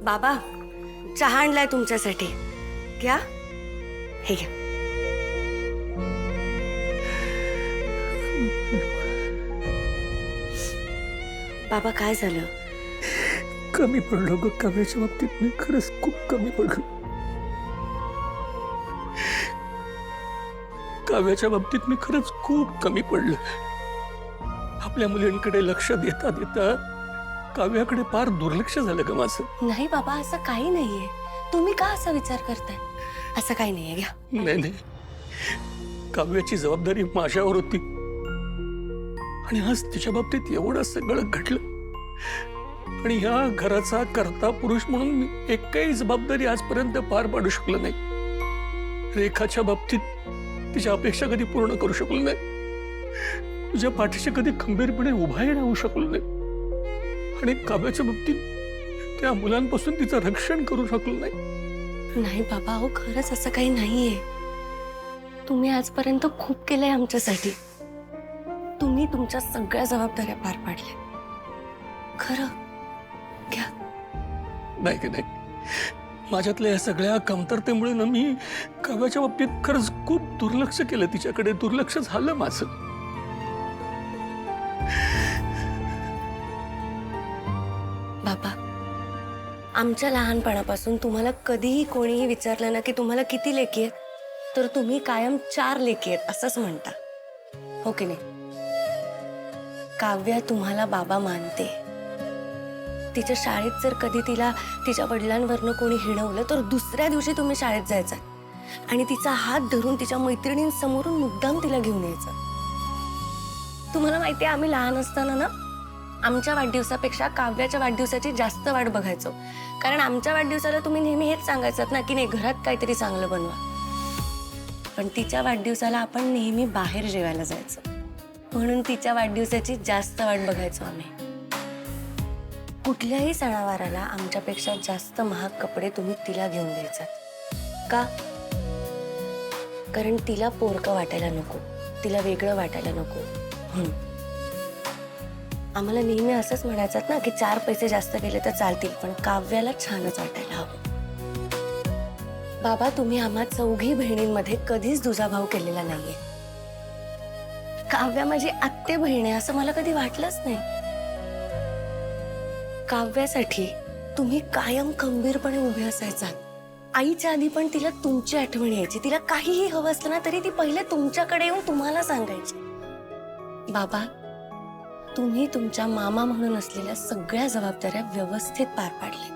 बाबा, चहा आणलाय तुमच्यासाठी, घ्या. हे घ्या. बाबा, काय झालं? कमी पडलो ग काव्याच्या बाबतीत. मी खरंच खूप कमी पडलो. काव्याच्या बाबतीत मी खरंच खूप कमी पडलो. आपल्या मुलींकडे लक्ष देता देता काव्याकडे फार दुर्लक्ष झालं ग माझं. नाही बाबा, असं काही नाहीये. तुम्ही का असा विचार करताय? असं काही नाहीये, घ्या. नाही नाही, काव्याची जबाबदारी माझ्यावर होती आणि आज तिच्या बाबतीत एवढं सगळं घडलं. आणि ह्या घराचा कर्ता पुरुष म्हणून मी एकही जबाबदारी आजपर्यंत पार पाडू शकलो नाही. रेखाच्या बाबतीत तिच्या अपेक्षा कधी पूर्ण करू शकलो नाही. तुझ्या पाठीशी कधी खंबीरपणे उभाही राहू शकलो नाही. आणि काव्याच्या बाबतीत त्या मुलांपासून तिचं रक्षण करू शकलो नाही. नाही बाबा, हो खरंच असं काही नाहीये. तुम्ही आजपर्यंत खूप केलंय आमच्यासाठी. तुम्ही तुमच्या सगळ्या जबाबदाऱ्या पार पाडल्या. खरं, घ्या. नाही की नाही, माझ्यातल्या या सगळ्या कमतरतेमुळे ना मी काव्याच्या बाबतीत खरंच खूप दुर्लक्ष केलं. तिच्याकडे दुर्लक्ष झालं माझं. बाबा, आमच्या लहानपणापासून तुम्हाला कधीही कोणीही विचारलं ना की तुम्हाला किती लेकी आहेत, तर तुम्ही कायम 4 लेकी आहेत असंच म्हणता, हो की नाही? काव्या तुम्हाला बाबा मानते. तिच्या शाळेत जर कधी तिला तिच्या वडिलांवरनं कोणी हिणवलं तर दुसऱ्या दिवशी तुम्ही शाळेत जायचा आणि तिचा हात धरून तिच्या मैत्रिणींसमोरून मुद्दाम तिला घेऊन यायचं. तुम्हाला माहिती आहे, आम्ही लहान असताना ना आमच्या वाढदिवसापेक्षा काव्याच्या वाढदिवसाची जास्त वाट बघायचो. कारण आमच्या वाढदिवसाला तुम्ही नेहमी हेच सांगायचात ना की नाही, घरात काहीतरी चांगलं बनवा. पण तिच्या वाढदिवसाला आपण नेहमी बाहेर जेवायला जायचो. म्हणून तिच्या वाढदिवसाची जास्त वाट बघायचो आम्ही. कुठल्याही सणावाराला आमच्यापेक्षा जास्त महाग कपडे तुम्ही तिला घेऊन द्यायचात. का? कारण तिला पोरकं वाटायला नको, तिला वेगळं वाटायला नको म्हणून. आम्हाला नेहमी असंच म्हणायचं ना की 4 पैसे जास्त गेले तर चालतील, पण काव्याला छानच वाटायला हवं. बाबा, तुम्ही आम्हा 4 बहिणींमध्ये कधीच दुजाभाव केलेला नाहीये. काव्या माझी आत्ते बहीण आहे असं मला कधी वाटलंच नाही. काव्यासाठी तुम्ही कायम खंबीरपणे उभे असायचात. आईच्या आधी पण तिला तुमची आठवण यायची. तिला काहीही हवं असलं ना तरी ती पहिले तुमच्याकडे येऊन तुम्हाला सांगायची. बाबा, तुम्ही तुमच्या मामा म्हणून असलेल्या सगळ्या जबाबदाऱ्या व्यवस्थित पार पाडल्या.